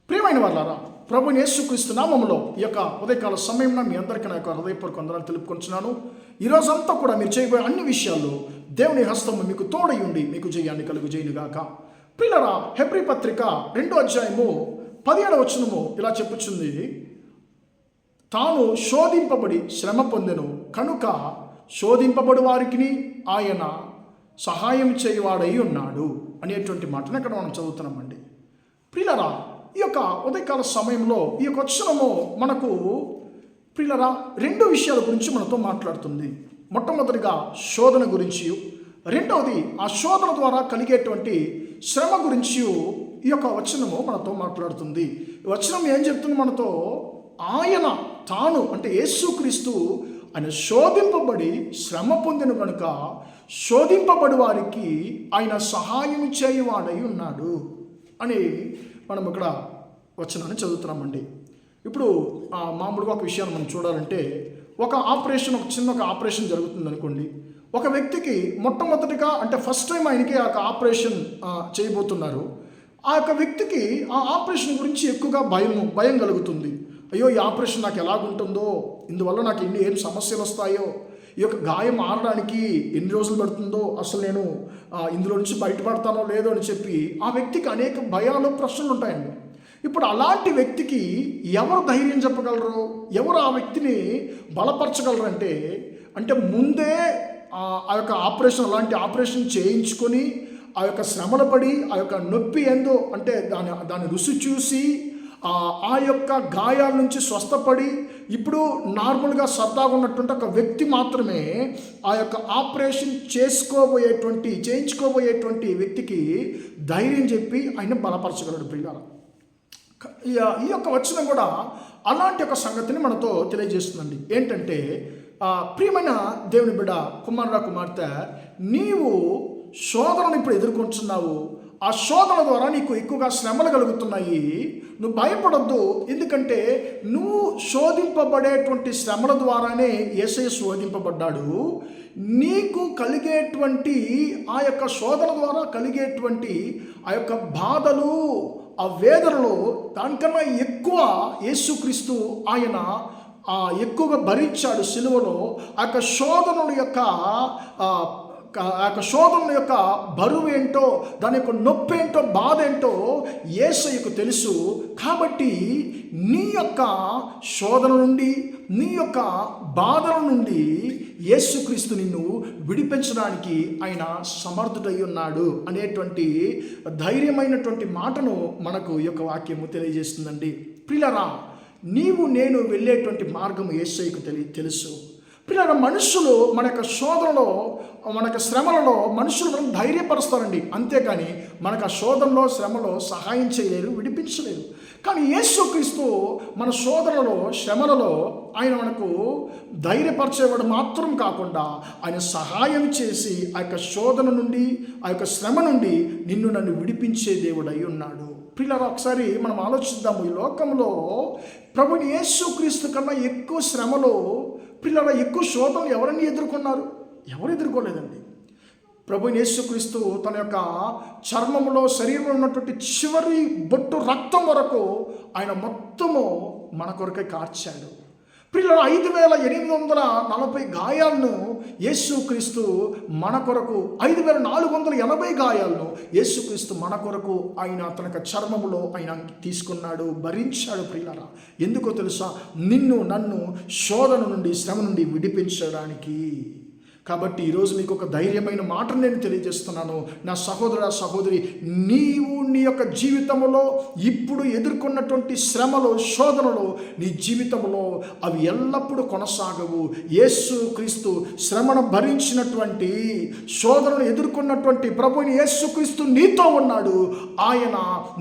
ప్రియమైన వాళ్ళారా, ప్రభుని యేసుక్రీస్తు నామములో ఈ యొక్క ఉదయకాల సమయంలో మీ అందరికీ నా యొక్క హృదయపూర్వక వందనాలు తెలుపుకుంటున్నాను. ఈ రోజంతా కూడా మీరు చేయబోయే అన్ని విషయాల్లో దేవుని హస్తము మీకు తోడై ఉండి మీకు జయాన్ని కలుగు చేయనుగాక. ప్రియులారా, హెబ్రీ పత్రిక 2వ అధ్యాయము 17వ వచనము ఇలా చెప్పుచుంది, తాను శోధింపబడి శ్రమ పొందెను కనుక శోధింపబడు వారికి ఆయన సహాయం చేయవాడై ఉన్నాడు అనేటువంటి మాటను ఇక్కడ మనం చదువుతున్నామండి. ప్రియులారా, ఈ యొక్క ఉదయకాల సమయంలో ఈ యొక్క వచనము మనకు ప్రియులారా 2 విషయాల గురించి మనతో మాట్లాడుతుంది. మొట్టమొదటిగా శోధన గురించి, రెండవది ఆ శోధన ద్వారా కలిగేటువంటి శ్రమ గురించి ఈ యొక్క వచనము మనతో మాట్లాడుతుంది. ఈ వచనం ఏం చెప్తుంది మనతో? ఆయన తాను అంటే యేసుక్రీస్తు ఆయన శోధింపబడి శ్రమ పొందిన కనుక శోధింపబడి వారికి ఆయన సహాయం చేయవాడై ఉన్నాడు అని మనం ఇక్కడ వచనాన్ని చదువుతున్నామండి. ఇప్పుడు మామూలుగా ఒక విషయాన్ని మనం చూడాలంటే, ఒక చిన్న ఆపరేషన్ జరుగుతుంది అనుకోండి. ఒక వ్యక్తికి మొట్టమొదటిగా అంటే ఫస్ట్ టైం ఆయనకి ఆ ఆపరేషన్ చేయబోతున్నారు. ఆ యొక్క వ్యక్తికి ఆ ఆపరేషన్ గురించి ఎక్కువగా భయం కలుగుతుంది. అయ్యో, ఈ ఆపరేషన్ నాకు ఎలాగుంటుందో, ఇందువల్ల నాకు ఏం సమస్యలు వస్తాయో, ఈ యొక్క గాయం ఆడడానికి ఎన్ని రోజులు పడుతుందో, అసలు నేను ఇందులో నుంచి బయటపడతానో లేదో అని చెప్పి ఆ వ్యక్తికి అనేక భయాలు, ప్రశ్నలు ఉంటాయండి. ఇప్పుడు అలాంటి వ్యక్తికి ఎవరు ధైర్యం చెప్పగలరు, ఎవరు ఆ వ్యక్తిని బలపరచగలరు అంటే ముందే ఆ యొక్క అలాంటి ఆపరేషన్ చేయించుకొని ఆ యొక్క శ్రమలు పడి ఆ యొక్క నొప్పి ఏందో అంటే దాని రుచి చూసి ఆ యొక్క గాయాల నుంచి స్వస్థపడి ఇప్పుడు నార్మల్గా సరదాగా ఉన్నటువంటి ఒక వ్యక్తి మాత్రమే ఆ యొక్క ఆపరేషన్ చేయించుకోబోయేటువంటి వ్యక్తికి ధైర్యం చెప్పి ఆయన బలపరచగలడు. పిల్లలు, ఈ యొక్క వచనం కూడా అలాంటి ఒక సంగతిని మనతో తెలియజేస్తుందండి. ఏంటంటే, ప్రియమైన దేవుని బిడ్డ, కుమారుడా, కుమార్తె, నీవు శోధనను ఇప్పుడు ఎదుర్కొంటున్నావు. ఆ శోధన ద్వారా నీకు ఎక్కువగా శ్రమలు కలుగుతున్నాయి. నువ్వు భయపడొద్దు, ఎందుకంటే నువ్వు శోధింపబడేటువంటి శ్రమల ద్వారానే యేసయ్య శోధింపబడ్డాడు. నీకు కలిగేటువంటి ఆ యొక్క శోధన ద్వారా కలిగేటువంటి ఆ యొక్క బాధలు, ఆ వేదనలు దానికన్నా ఎక్కువ యేసుక్రీస్తు ఆయన ఎక్కువగా భరించాడు సిలువలో. ఆ యొక్క శోధనల యొక్క బరువు ఏంటో, దాని యొక్క నొప్పి ఏంటో, బాధ ఏంటో యేసయ్యకు తెలుసు. కాబట్టి నీ యొక్క శోధన నుండి, నీ యొక్క బాధల నుండి యేసుక్రీస్తు నిన్ను విడిపించడానికి ఆయన సమర్థుడై ఉన్నాడు అనేటువంటి ధైర్యమైనటువంటి మాటను మనకు ఈ యొక్క వాక్యము తెలియజేస్తుందండి. ప్రియులారా, నీవు నేను వెళ్ళేటువంటి మార్గము యేసయ్యకు తెలుసు. పిల్లల, మనుషులు మన యొక్క శోధనలో, మన యొక్క శ్రమలలో మనుషులు మనం ధైర్యపరుస్తారండి. అంతేకాని మనకు ఆ శోధనలో, శ్రమలో సహాయం చేయలేరు, విడిపించలేరు. కానీ యేసుక్రీస్తు మన శోధనలో, శ్రమలలో ఆయన మనకు ధైర్యపరిచేవాడు మాత్రం కాకుండా ఆయన సహాయం చేసి ఆ యొక్క శోధన నుండి, ఆ యొక్క శ్రమ నుండి నన్ను విడిపించే దేవుడు అయి ఉన్నాడు. పిల్లలు, ఒకసారి మనం ఆలోచిద్దాము. ఈ లోకంలో ప్రభుని యేసుక్రీస్తు కన్నా ఎక్కువ శ్రమలో, పిల్లల ఎక్కువ శోధనలు ఎవరన్నీ ఎదుర్కొన్నారు? ఎవరు ఎదుర్కోలేదండి. ప్రభుని యేసుక్రీస్తు తన యొక్క చర్మములో, శరీరంలో ఉన్నటువంటి చివరి బొట్టు రక్తం వరకు ఆయన మొత్తము మన కొరకై కార్చాడు. పిల్లలు, 5840 గాయాలను యేసుక్రీస్తు మన కొరకు, 5480 గాయాలను యేసుక్రీస్తు మన కొరకు ఆయన తన చర్మములో ఆయన తీసుకున్నాడు, భరించాడు. ప్రియులారా, ఎందుకో తెలుసా? నిన్ను, నన్ను శోధన నుండి, శ్రమ నుండి విడిపించడానికి. కాబట్టి ఈరోజు మీకు ఒక ధైర్యమైన మాటను నేను తెలియజేస్తున్నాను. నా సహోదర, సహోదరి, నీవు నీ యొక్క జీవితంలో ఇప్పుడు ఎదుర్కొన్నటువంటి శ్రమలు, శోధనలు నీ జీవితంలో అవి ఎల్లప్పుడూ కొనసాగవు. యేసుక్రీస్తు శ్రమను భరించినటువంటి, శోధనను ఎదుర్కొన్నటువంటి ప్రభుని యేసుక్రీస్తు నీతో ఉన్నాడు. ఆయన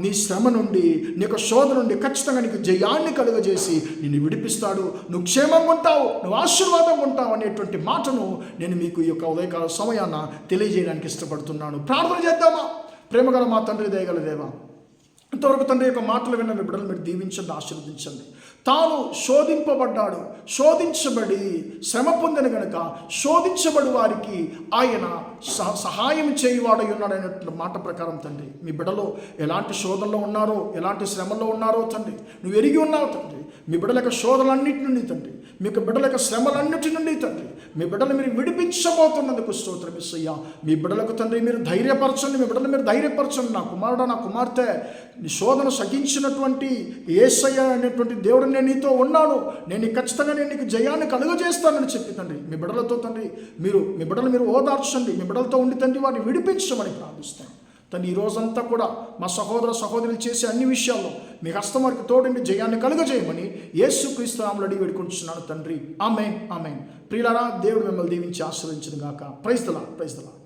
నీ శ్రమ నుండి, నీ యొక్క శోధన నుండి ఖచ్చితంగా నీకు జయాన్ని కలుగజేసి నిన్ను విడిపిస్తాడు. నువ్వు క్షేమంగా ఉంటావు, నువ్వు ఆశీర్వాదంగా ఉంటావు అనేటువంటి మాటను నేను మీకు ఈ యొక్క ఉదయకాల సమయాన్ని తెలియజేయడానికి ఇష్టపడుతున్నాను. ప్రార్థన చేద్దామా? ప్రేమగల మా తండ్రి, దయగల దేవా, ఇంతవరకు తండ్రి యొక్క మాటలు విన్న మీ బిడ్డలు మీరు దీవించండి, ఆశీర్వదించండి. తాను శోధింపబడ్డాడు, శోధించబడి శ్రమ పొందిన గనుక శోధించబడి వారికి ఆయన సహాయం చేయువాడై ఉన్నాడనేటువంటి మాట ప్రకారం తండ్రి, మీ బిడ్డలో ఎలాంటి శోధనలో ఉన్నారో, ఎలాంటి శ్రమల్లో ఉన్నారో తండ్రి నువ్వు ఎరిగి ఉన్నావు తండ్రి. మీ బిడ్డల యొక్క శోధనలన్నిటి నుండి తండ్రి, మీకు బిడ్డల యొక్క శ్రమలన్నిటి నుండి తండ్రి, మీ బిడ్డలు మీరు విడిపించబోతున్నందుకు స్తోత్రం యేసయ్యా. మీ బిడ్డలకు తండ్రి మీరు ధైర్యపరచండి, మీ బిడ్డలు మీరు ధైర్యపరచండి. నా కుమారుడు, నా కుమార్తె, నీ శోధన సహించినటువంటి యేసయ్య అనేటువంటి దేవుడు నేను నీతో ఉన్నాను, నేను ఖచ్చితంగా నేను నీకు జయాన్ని కలుగజేస్తానని చెప్పి తండ్రి మీ బిడ్డలతో తండ్రి మీ బిడ్డలు మీరు ఓదార్చండి, మీ బిడ్డలతో ఉండి తండ్రి వారిని విడిపించమని ప్రార్థిస్తాను తండ్రి. ఈ రోజంతా కూడా మా సహోదర సహోదరులు చేసే అన్ని విషయాల్లో మీ హస్తం వారికి తోడండి, జయాన్ని కలుగజేయమని యేసుక్రీస్తు నామములో అడిగి వేడుకుంటున్నాను తండ్రి. ఆమేన్, ఆమేన్. ప్రియులారా, దేవుడు మిమ్మల్ని దీవించి ఆశీర్వదించును గాక. Praise the lord, praise the lord.